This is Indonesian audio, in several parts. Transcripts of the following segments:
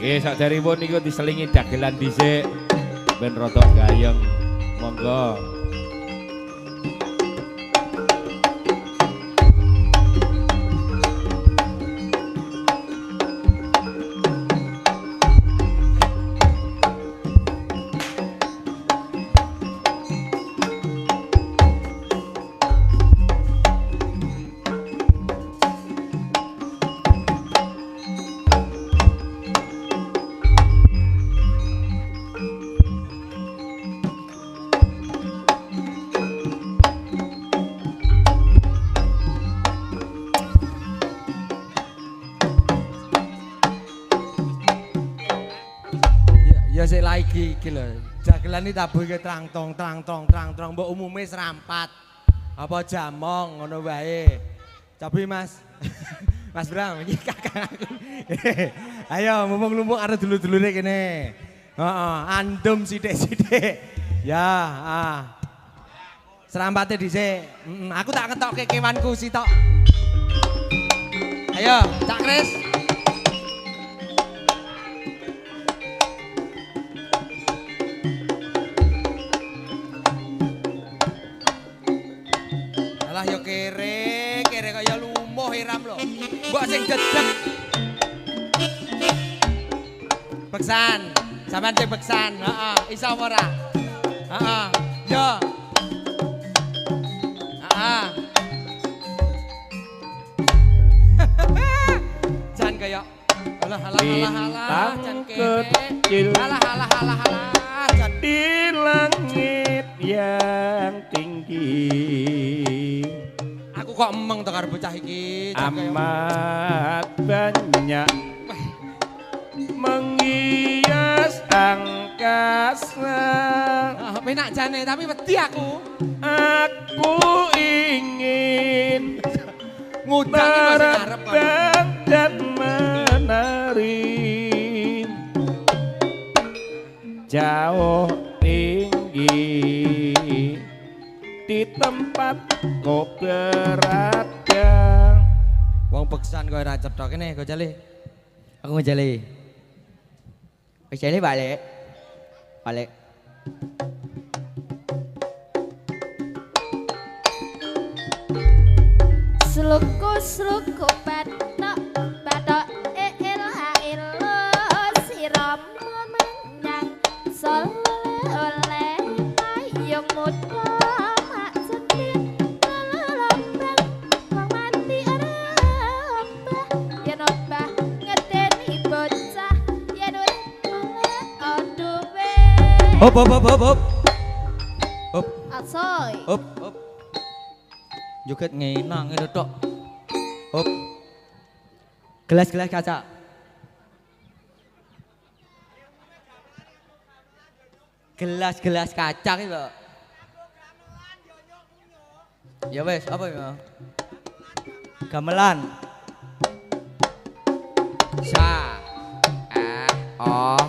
Saderipun niku diselingi dagelan dhisik ben rada gayeng. Monggo. Ya sik lagi iki lho. Dagelan iki tabuhke trang-tong mbok umume serampat. Apa jamong ngono wae. Cobi Mas. Mas Bram iki kakak aku. Ayo mumpung-mumpung arep dulur-dulure kene. Heeh, andum sithik-sithik. Ya, Serampate dhisik. Aku tak ketokke kewanku sitok. Ayo, Cak Kris. Alah yo kere kaya lumuh iram lho. Mbok sing dedeg. Beksan, sampean sing beksan, heeh, iso apa ora? Heeh, yo. Heeh. Jan kaya alah jan kene. Alah jan Di langit yang tinggi aku kok emeng to karo bocah iki amat banyak menghias angkasa. Penak jane tapi wedi aku ingin ngudangi kok sing arep terbang dan menari jauh tinggi di tempat kau berada. Wong beksan kowe ora cetha kene Gojali. Aku ngejali. Ngejali balik. Balik. Sluku batok siram menyang sol oleh payung muda mak sedih lelembang wong mati ora obah yen obah ngedeni bocah yen urip aduwe Hop. asoy Hop. Joget ngenang ngene tok. Hop. Gelas-gelas kaca. Gelas-gelas kaca iki kok. Ya wes, apa ya? Gamelan. Sa. Oh.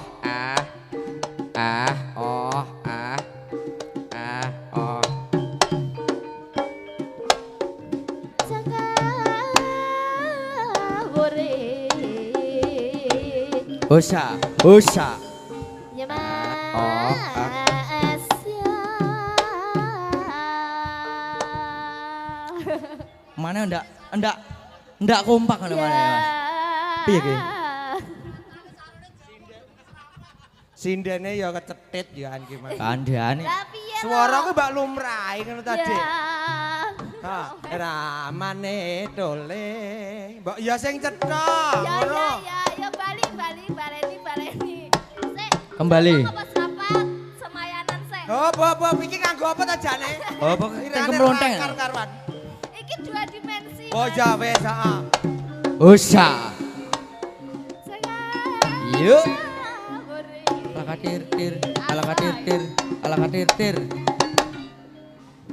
Usa. ya Oh, mas Mana ndak kompak ngono mana ya, Mas. Piye ki? Sindene ya kecetit ya iki Mas. Kandhane. Suaraku mbak lumrahe ngono tadi. ya Ha, ramane dole. Mbok ya sing cetha ya ngono. balik baleni sik Kembali. apa sapat semayanan sik Hop, iki kanggo apa ta jane? Apa Irane kemlonteng? kar-karuan. iki dua dimensi Oh ya wes, heeh. Usa. Yuk. Alakatir Alakatir.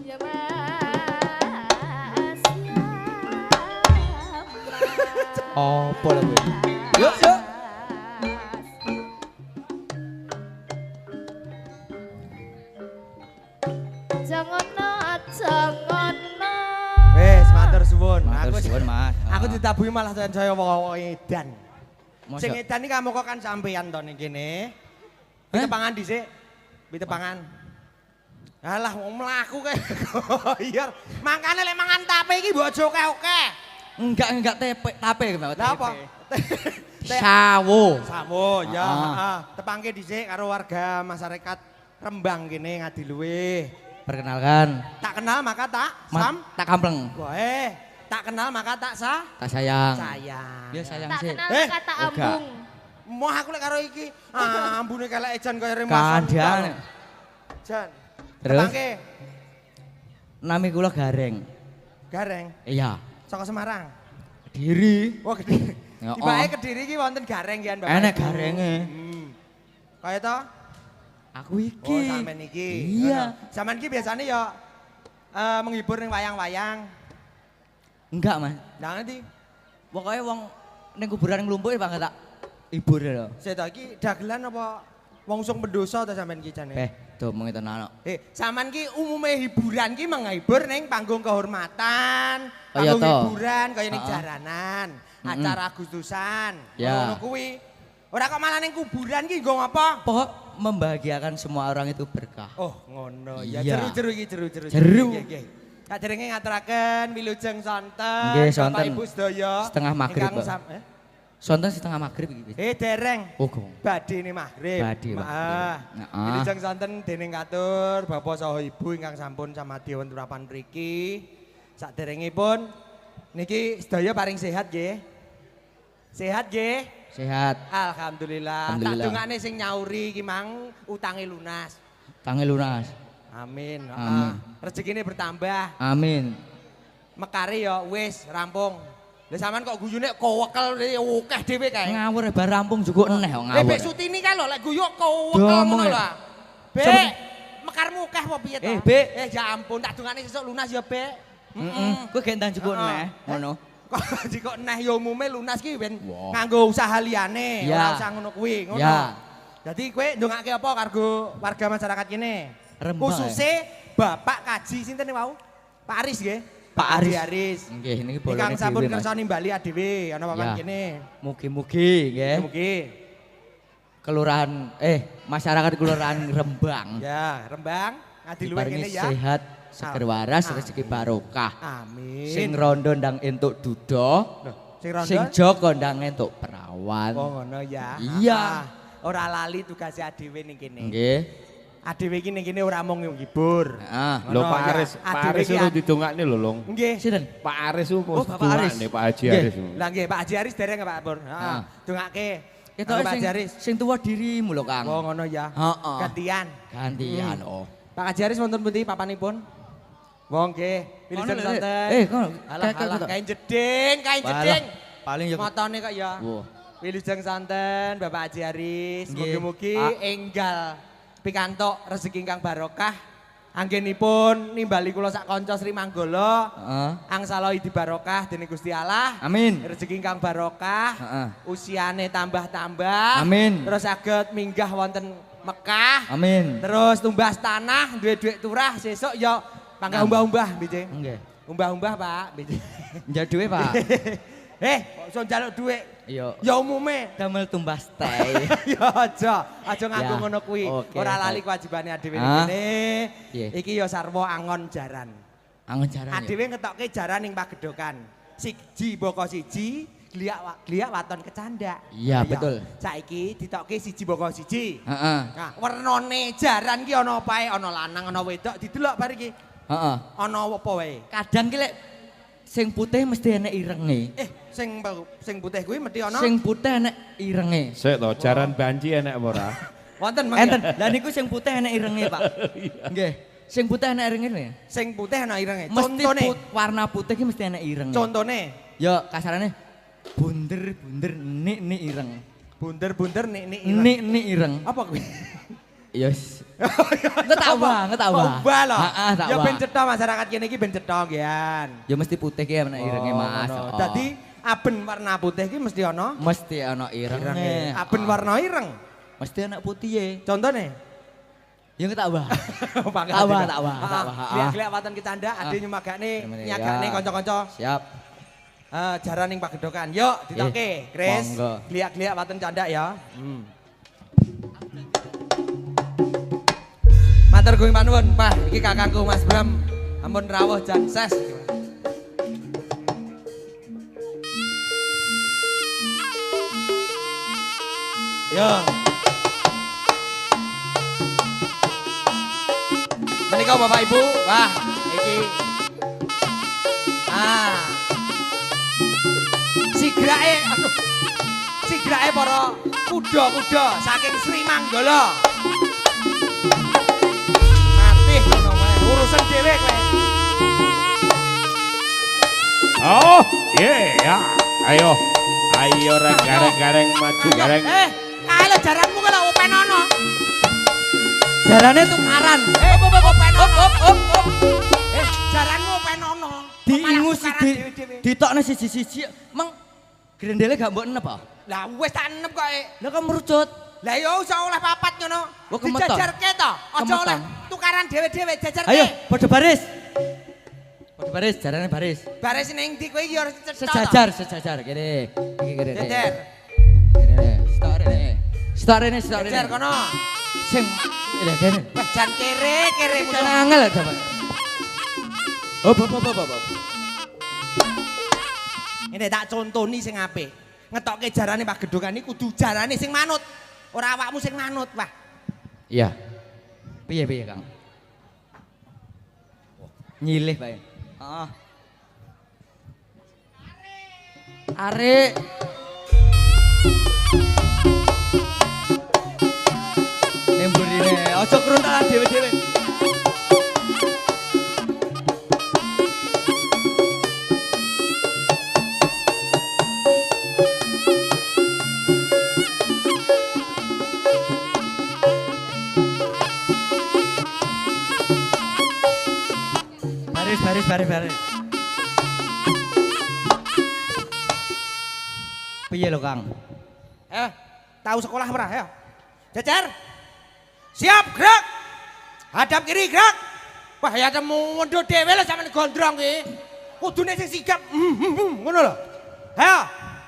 ya mas Apa lah kowe? Yuk. Jangan. Wes, matur suwun. Matur suwun, Mas. Aku ditabuhi malah saya wong edan. Masa? Sing edan iki kamu kok kan sampean to ning kene. Pitepangan dhisik. Pitepangan. Alah wong mlaku kae koyor. Mangkane lek mangan tape iki mbok aja oke-oke. Enggak tape Mbak. Lah apa? Sawo. Sawo ya, Heeh. heeh. Tepangke dhisik karo warga masyarakat Rembang kene Ngadiluwe. Perkenalkan. Tak kenal maka tak sam. Tak kampleng. Wah, tak kenal maka tak Tak sayang. sayang. Dia sayang Tak sih. kenal Eh, kata enggak. ambung. Mau aku lek karo iki, ambune kelek ejan kaya remasan. Kandhan. Jan. Terus? Tepangke Nami kula Gareng. Gareng Iya. saka Semarang. Kediri. Wah, Kediri. Ya, Tibake oh. Kediri iki wonten gareng kian Bapak. Enek Ibu. garenge. Kaya to? Aku iki. Oh, sampean iki. Iya. Ngono. Sampean iki biasanya ya menghibur ning wayang-wayang. Enggak, Mas. Nah, nanti Pokoknya wong ning kuburan nglumpuk Pak tak hibur lho. saya iki dagelan apa wongsung pendosa ta sampean iki jane? Domong itu anak. Sampean ki umume hiburan ki menghibur ning panggung kehormatan, Oh, iya panggung toh. hiburan kaya ning Heeh. jaranan, acara Agustusan. Ya. Ngono kuwi. Ora kok malah ning kuburan ki nggo apa? Pokok membahagiakan semua orang itu berkah. Oh, ngono ya. Iya. Jeru-jeru iki jeru-jeru. Jeru. Nggih, nggih. Kaderenge ngaturaken wilujeng sonten. Nggih, Bapak sonten. Ibu sedaya. Setengah maghrib, ingkang Pak. Sonten setengah maghrib iki. dereng. Oh, gong. Badhe ne maghrib. Badhe, Pak. Heeh. Heeh. Wilujeng sonten dening katur Bapak saha Ibu ingkang sampun samadhi wonten papan mriki. Saderengipun niki sedaya paring sehat nggih. Sehat nggih? Sehat. Alhamdulillah. Tak Alhamdulillah. dongane sing nyauri iki mang utange lunas. Tangi lunas. Amin. Amin. Rezekine bertambah. Amin. Mekare ya wis rampung. Lah sampean kok guyune kowekel akeh dhewe kae. Ngawur bar rampung juga eneh kok ngawur. Bek Sutini kan lho lek guyu kowekel Domong ngono ya. lho. Bek, mekarmu akeh apa piye to? Bek. Ya ampun, tak dongane sesuk lunas ya, Bek. Heeh. Kowe gendang juga Heeh. eneh ngono. Kok jiko neh ya umume lunas ki ben Wah. nganggo usaha liyane, Ya. ora usah ngono kuwi, ngono. Ya. Jadi kowe ndongake apa karo warga masyarakat kene? Rembang, Khususnya Bapak Kaji sinten wau? Pak Aris nggih. Pak Haji Aris. Aris. Nggih, niki bolone Ingkang sampun dhewe, Mas. kersa nimbali adewe ana papan Ya. kene. Mugi-mugi nggih. Mugi. Kelurahan masyarakat Kelurahan Rembang. Ya, Rembang, Ngadiluwe Diparingi kene ya. sehat, seger waras, Amin. rezeki barokah. Amin. Sing rondo ndang entuk duda, Loh, sing rondo. sing joko ndang entuk perawan. Oh ngono ya. Iya. Ora lali tugas adewe ning kene. Nggih. Adewe iki ning kene ora mung ngibur. Heeh. Lho Ngono, Pak ya. Aris, Pak Adewe Aris iki itu didongakne lho, Long. Nggih. Sinten? Pak Aris itu Oh, Bapak Aris. nih Pak Haji Nggih. Aris. Lah nggih Pak Haji Aris dereng Pak Pur. Heeh. Ah. Dongake. Itu Kanggo Pak sing Haji Aris. sing tuwa dirimu lho, Kang. Oh ngono ya. Heeh. Gantian. Gantian oh. Pak Haji Aris wonten pundi papanipun? Wong nggih, wilujeng Kono, sonten. kono. Alah alah kain jeding, kain Walah, jeding. paling ya Motone kok ya. Wah. Wilujeng sonten Bapak Haji Aris. Nggih. Mugi-mugi Ah. enggal pikantuk rezeki ingkang barokah. Anggenipun nimbali kula sak kanca Sri Manggala. Heeh. Angsala idi barokah dening Gusti Allah. Amin. Rezeki ingkang barokah. Heeh. Usiane tambah-tambah. Amin. Terus saged minggah wonten Mekah. Amin. Terus tumbas tanah, duwe dhuwit turah sesuk ya panggah umbah-umbah biji. Nggih. Umbah-umbah, Pak, biji. Njak duwe, Pak. Kok iso njaluk dhuwit? Iya. Ya umume. Damel tumbas teh. Ya aja nganggo Ya, ngono kuwi. oke, Ora lali baik. kewajibane adewe Ah. kene. Iya. Iki ya sarwa angon jaran. Angen jarane. Adewe ngetokke jaran ning pagedokan. Siji boko siji, gliak waton kecandak. Iya, betul. Saiki ditokke siji boko siji. Heeh. Nah, wernane jaran ki ana apa ae, ana lanang, ana wedok, didelok bar iki. Heeh. Ana apa wae. Kadang ki lek sing putih mesti enek irenge. Sing putih kuwi mesti ana. Sing putih enek irenge. Sik to, jaran banci enek apa ora? Wonten mangke. Enten. Lah niku sing putih enek irenge, Pak. Nggih. Sing putih enek irenge lho. Sing putih ana irenge. Mesti Contone. warna putih ki mesti enek irenge. Contone. Ya kasarane bunder-bunder nik ireng. Bunder-bunder nik Nik ireng. Apa kuwi? Yes. Ngetawa. Obah lho. Heeh, tak Ya wah. ben cetha masyarakat kene iki ben cetha ngian. Ya mesti putih ki enek irenge, Mas. ngono. Oh. Dadi aben warna putih iki mesti ana mesti ana irenge. Aben warna ireng. Mesti ana putih. Contone. Ya ngetawa. Pangkat Tawa, juga. tawa. Lihat-lihat waton kecanda, ade nyemagane, Temen, nyagane ya. kanca-kanca. Siap. Jaraning pagedokan. Yuk, ditoke, Kris. monggo. Gliak-gliak waten candak ya. Matur guing panuwun, Pak. Iki kakangku Mas Bram. Ampun rawuh jan ses. Yo. Menika Bapak Ibu, wah iki. Sigrake, aduh. Sigrake para kuda-kuda saking Sri Manggala. Mati ngono wae, urusan dhewe kowe. Oh, iya. Ayo. Ayo rek gareng-gareng maju gareng. Kae lho jaranmu kok lho openono. Jarane tukaran. Jaranmu openono. Diingus ditokne siji-siji. Meng grendele gak mbok enep ah. Lah wis tak enep kok. Lah kok merucut. Lah ya usah oleh papat ngono. Oh, kemeton. Dijajarke to. Aja Kemeton. oleh tukaran dhewe-dhewe jajarke. Ayo, padha baris. Padha baris, jarane baris. Baris ning ndi kowe iki ya cetha. Sejajar kene. Iki kene. Jajar. Kene. Stok rene. Jajar kono. Sing lha kene. Wah jan kere Jan angel dapat. Oh, bapak. Ini tak contoni sing apik. Ngetokke jarane pagedokan iki kudu jarane sing manut. Ora awakmu sing manut, wah. Iya. Piye Kang? Nyilih bae. Heeh. Arek. Nemburine, aja kruntalan dhewe-dhewe. Baris. Piye lho Kang? Tahu sekolah ora ya? Jajar. Siap, gerak. Hadap kiri, gerak. Wah, ya temu mundur dhewe lho sampeyan gondrong ki. Kudune sing sigap. Ngono lho. Ayo,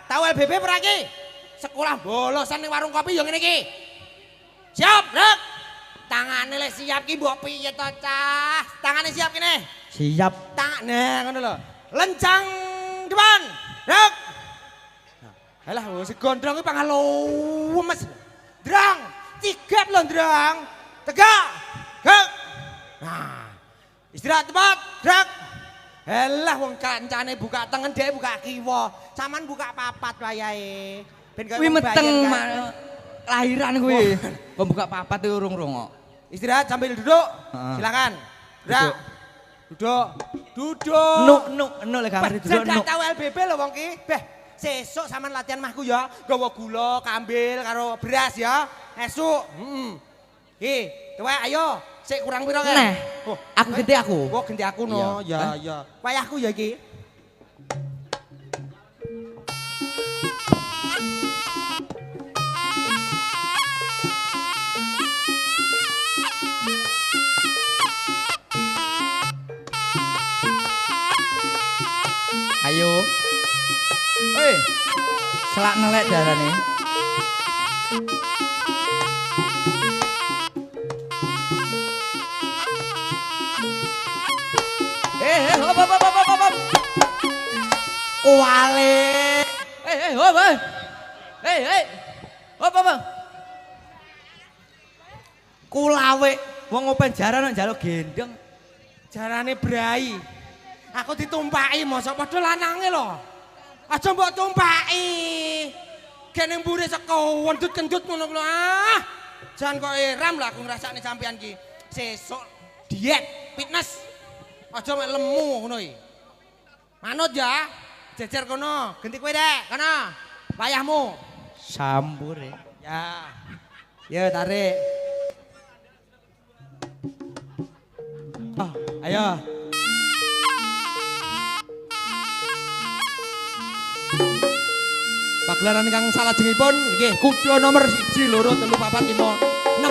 tahu LBB ora ki? Sekolah bolosan ning warung kopi ya ngene iki. Siap, gerak. Tangane lek siap ki mbok piye to, Cah? Tangane siap kene. Siap. Nah, ngono lho. Lencang depan. Gerak. Alah, wis gondrong iki pangalo mes. Drang, sigap lho, Drang. Tegak. Gerak. Nah, istirahat tepat, gerak. Alah wong kancane buka tengen dhek buka kiwa. Saman buka papat wayahe. Ben Kuwi meteng lahiran kuwi. Kok buka papat iki urung-urung kok. Istirahat sambil duduk. Silakan. Gerak. Duduk. Nuk lek kamar duduk nuk. nuk. Tahu LBB lho wong ki. Beh, sesuk sampean latihan mahku ya. Gawa gula, kambil karo beras ya. Esuk. Ki, tuwek ayo. Sik kurang piro kan? Nah, aku genti aku. Oh, genti aku no. Ya. Wayahku ya iki. Ayo. Oi. Selak nelek darane. Hop. Wale. Hop. Hop. Kulawe wong open jaran nang njaluk gendeng. Jarane brai. Aku ditumpaki mosok padha lanange lho. Aja mbok tumpaki. Kene mburi saka wendut-kendut ngono lho. Jan kok eram lah aku ngrasakne sampean ki. Sesuk diet, fitness. Aja mek lemu ngono iki. Manut ya. Jejer kono, genti kowe dek, kono. Wayahmu. Sambure. Ya. Ya tarik. Ayo. Pagelaran ingkang salajengipun nggih kuda nomor 1 2 3 4 5 6.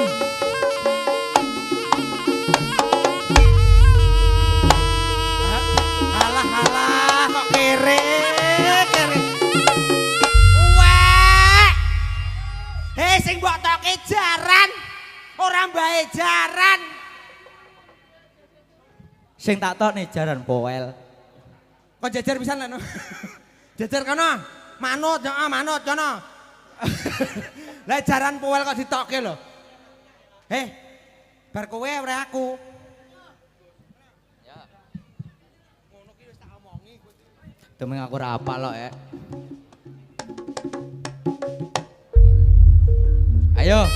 Alah kok kere tambahe jaran. Sing tak tok nih jaran poel. Kok jajar pisan lho. Jajar kono. Manut, heeh manut kono. Lah jaran poel kok ditokke lho. Bar kowe ora aku. Ya. Ngono ki wis tak omongi. Demeng aku ora apal kok, Ayo.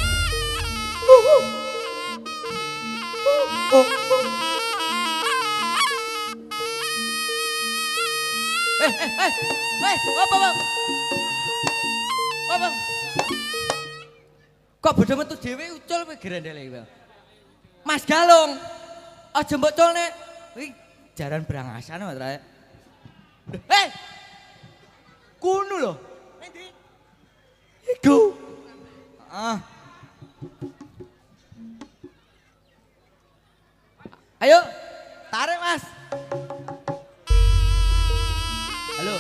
Apa, Bang? Apa? Kok bodho metu dhewe ucul kowe grendele iki, Bang? Mas Galung. Aja mbok colne. Iki jaran brangasan kok, Tra. Kuno lho. Endi? Iku. Ayo, tarik Mas. Halo.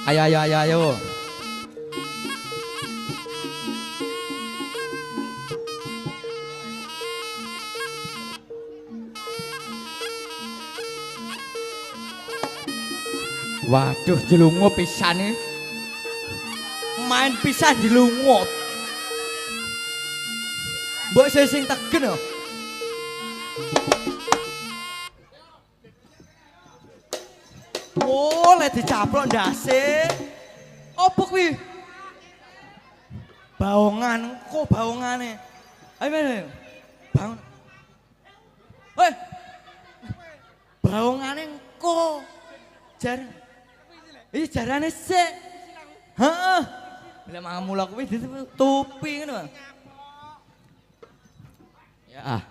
Ayo. Waduh, jelungu pisan nih. Main pisan jelungu. Mbok sing tegen lho. Oh, lek dicaplok ndase. Opo kuwi? Baongan, kok baongane? Ayo men. Baong. Hei. Baongane engko. Jar. Iki jarane sik. Heeh. Lah mamula kuwi ditutupi ngono. Ya.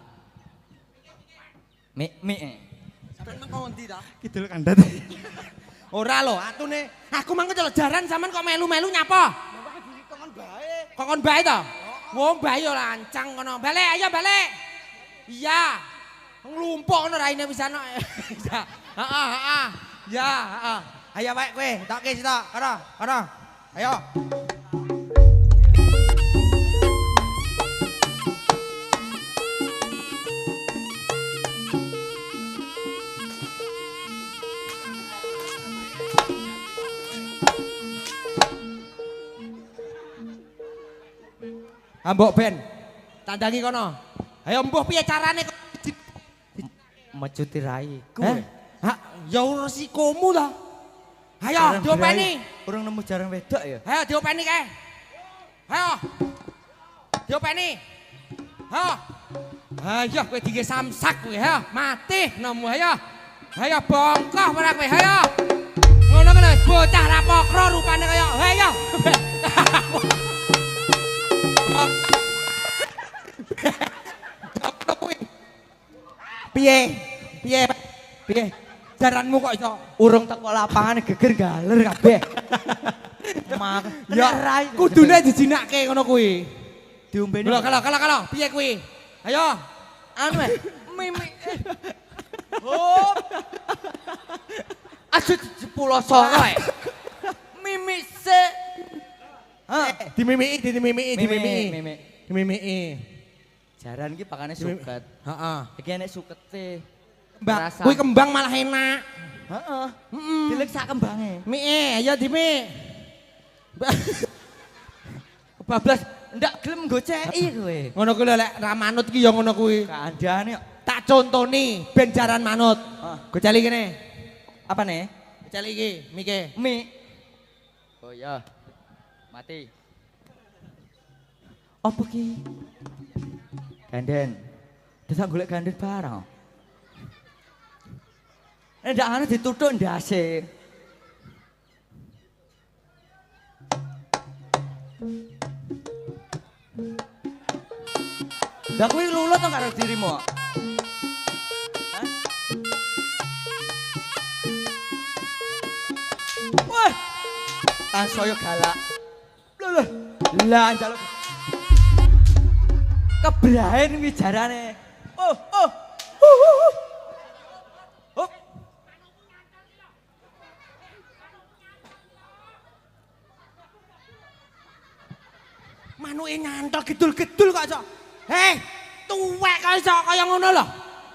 Mik. Sampeyan nang kondi ta? Kidul kandat. Ora lho, atune aku mangko celok jaran sampean kok melu-melu nyapa? Kokon bae to? Wong bae yo lancang kono. Balik, ayo balik. Iya. Nglumpuk ngono raine pisan kok. Heeh. Ya, heeh. Ayo wae kowe, tokke sitok. Kono. Ayo. Mbok Ben, tandangi kono. Ayo mbuh piye carane Mecuti rai. Ya ora sikomu to. Ayo diopeni. Urung nemu jarang wedok ya. Ayo diopeni kae. Ayo. Diopeni. Ayo kowe dingge samsak kowe, ayo mati nemu ayo. Ayo bongkoh ora kowe, ayo. Ngono kan wis bocah ra pokro rupane kaya. Ayo. Piye? Jaranmu kok iso Urung teko lapangan geger galer kabeh. Ya rai kudune dijinakke ngono kuwi. Diombeni. Lho kalau piye kuwi? Ayo. Anu mimi. Hop. Aja dipulo soro e. Mimi se. Dimimiki. Jaran iki pakane suket. Heeh. Iki enek sukete. Mbak, kuwi kembang malah enak. Heeh. Dilek sak kembange. Mie, ayo dimi. Bablas ndak gelem goceki kowe. Ngono kuwi lek ra manut ki ya ngono kuwi. Kandhane kok. Tak contoni ben jaran manut. Gocali kene. Apa nih? Gocali iki, mike. Mi. Oh ya. Mati. Apa ki? Ganden. Desak golek ganden barang. Ndak ana dituthuk ndase. Lah kuwi lulut to karo dirimu. Hah? Wah. Tansaya galak. Lho. Lah njaluk. Kebrahen kuwi jarane. Oh. Hop. manuke nyantol gedul-gedul kok, Cok. Heh, tuwek kok iso kaya ngono lho.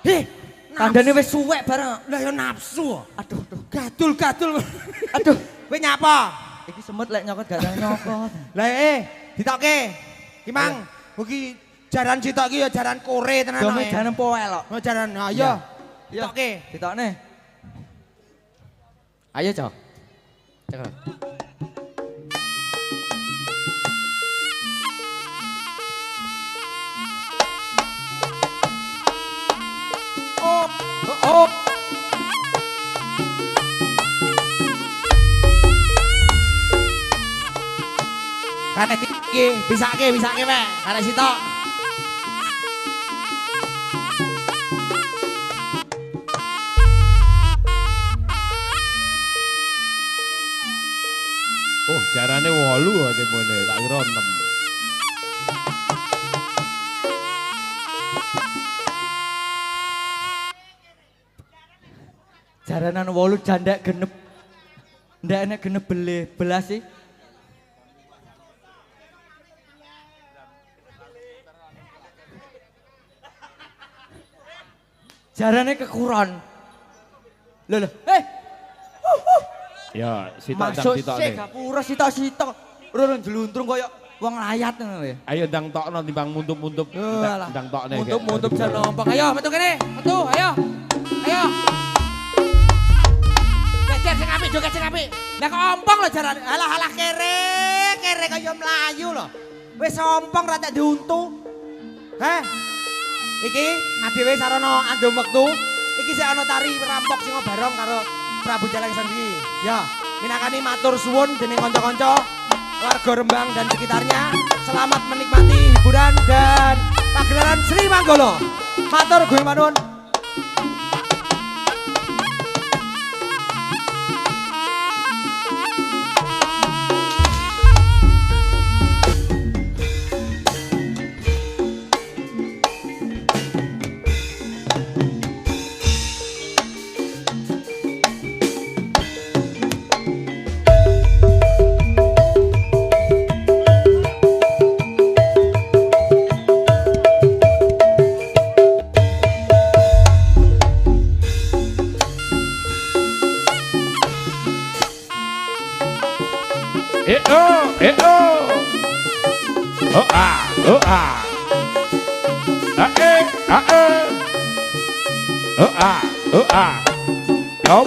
Heh, Tandane wis suwek bareng. lah ya nafsu. Aduh, aduh. Gadul-gadul. Aduh, Kowe nyapa? iki semut lek nyokot gak tau nyokot. Lah ditokke. Ki Mang, mugi jaran sitok ki ya jaran kore tenan Dome ae. janem poe lho. Oh jaran, ayo. Iya. Ditokke. Ditokne. Ayo, Cok. Cek. Op, op. Karek iki, bisake wae. Karek sitok. Oh, jarane 8 kok tembone, tak kira 6. Jaranan 8 jandak genep. Ndak enek genep belas sih. Jarane kekuron. Lho lho. Ya, sitok Masuk sitok sik gapura sitok-sitok. Ora njluntrung koyo wong layat ngono ya. Ayo ndang tokno timbang muntup-muntup. Alah. Ndang tokne. Muntup jan ompong. Ayo, metu kene. Metu, ayo. Ayo. Gecer sing apik, joget sing apik. Lah kok ompong lho jaran. Alah kere kaya mlayu lho. Wis ompong ra tak diuntu. Heh. Iki adewe sarana andum wektu. Iki sik ana tari rampok sing bareng karo Prabu Jalangsan iki. Ya, minangkani matur suwun dening kanca-kanca warga Rembang dan sekitarnya. Selamat menikmati hiburan dan pagelaran Sri Manggolo. Matur gue manun. Oh ah, oh ah. Oh ah, oh ah. Kom.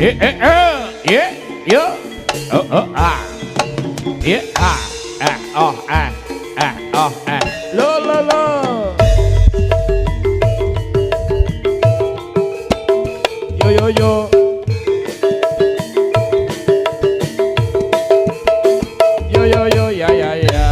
Yeah, oh, ah, yeah, lo. Yo. Yo, ya. Ya. Yo.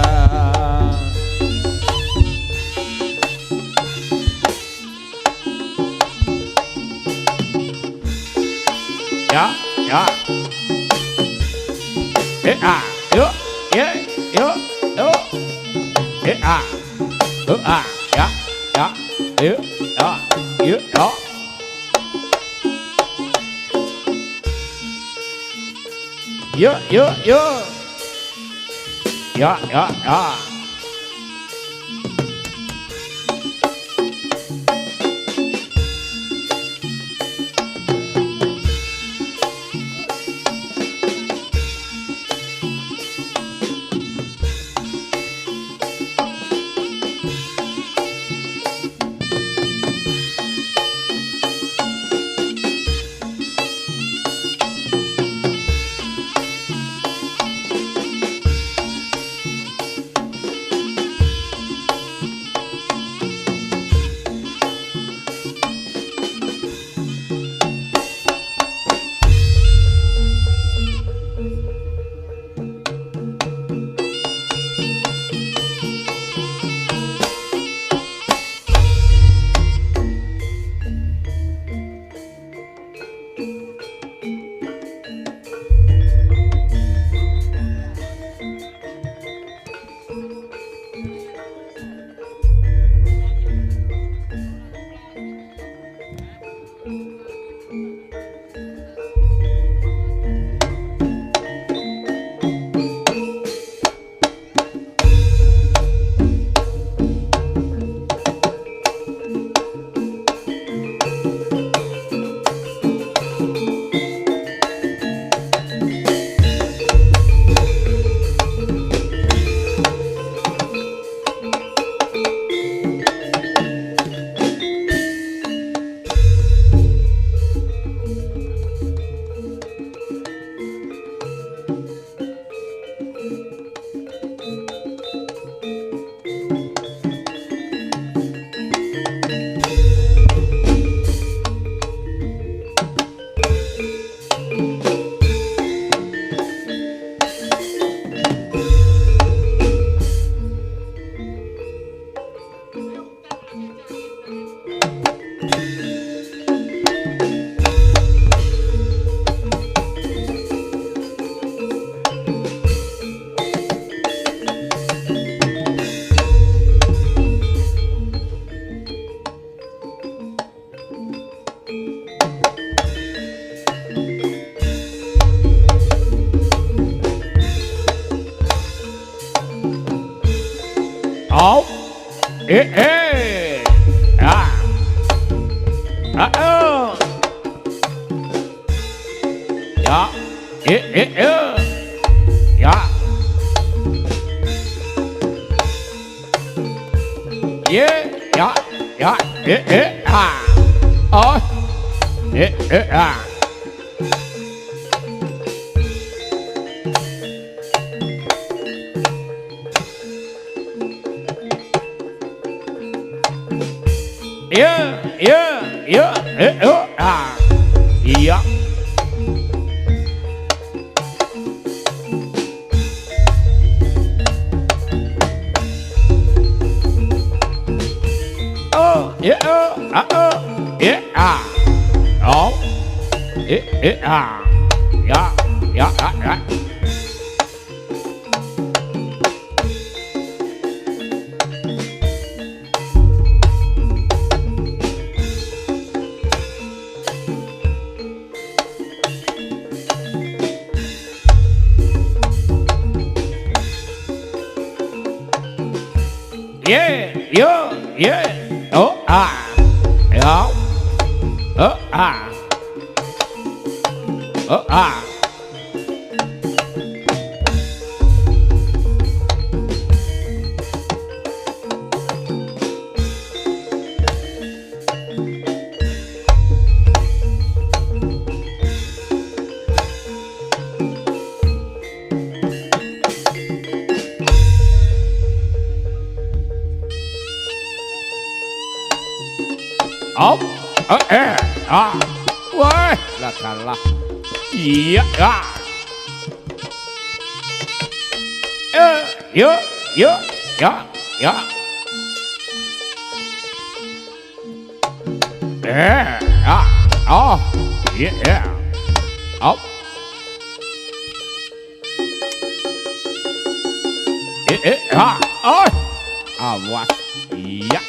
Awas. Iya.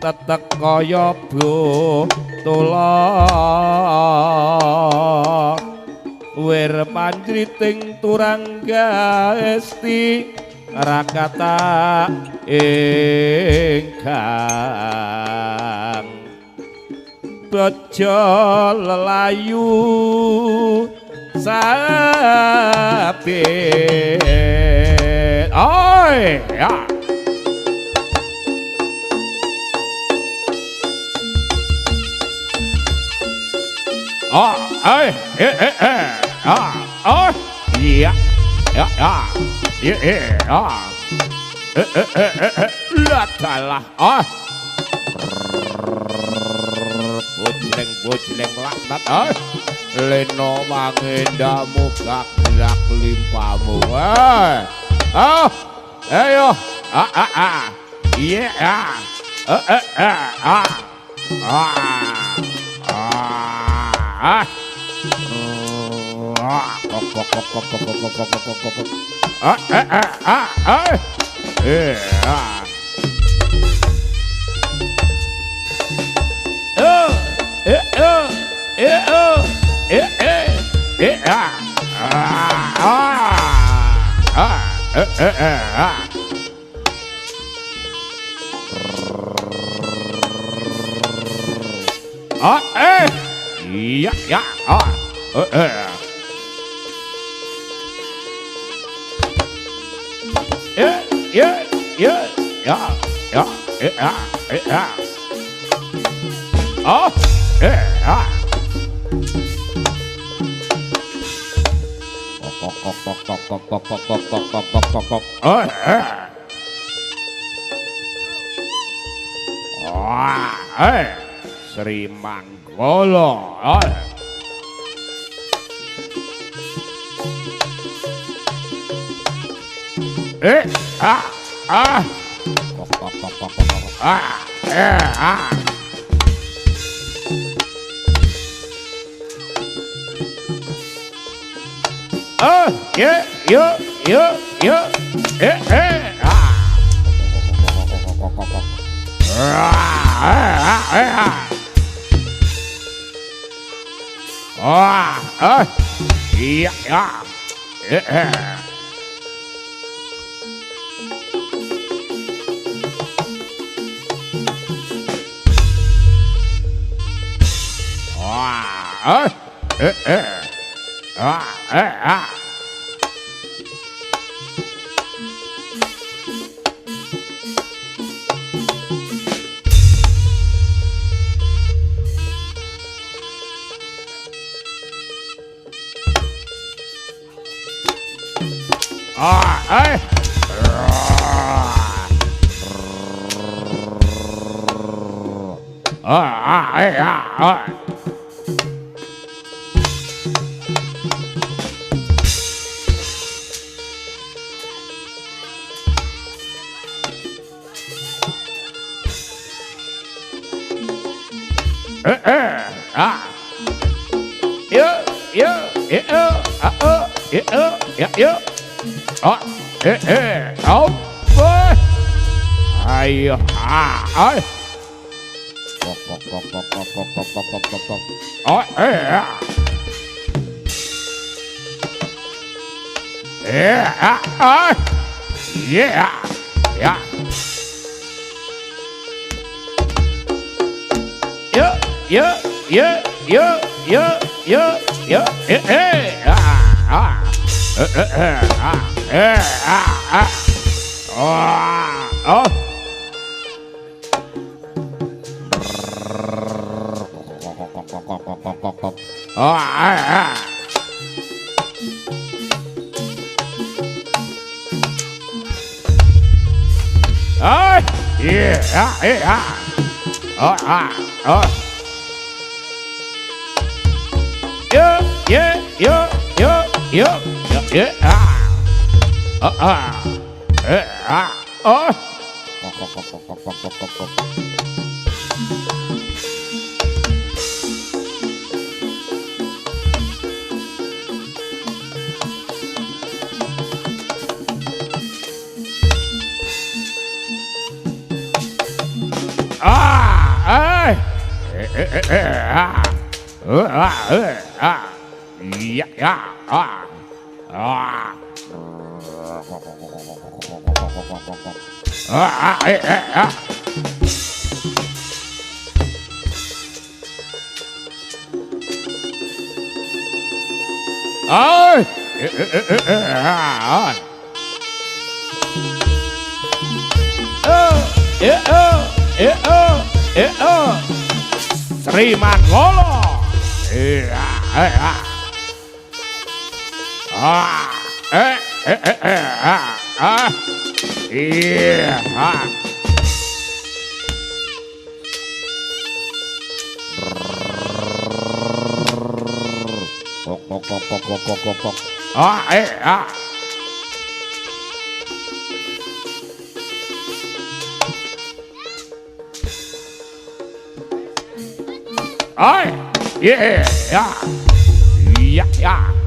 tetek kaya botolak wir panjriting turangga esti rakata ingkang bejo lelayu sapi oi ya iya ladalah bojleng laknat leno mangendamu gak limpamu ayo iya Sri Manggala Iya ya. Ayo, ayo. Oh, yeah. Sri Manggolo. Iya. Yeah.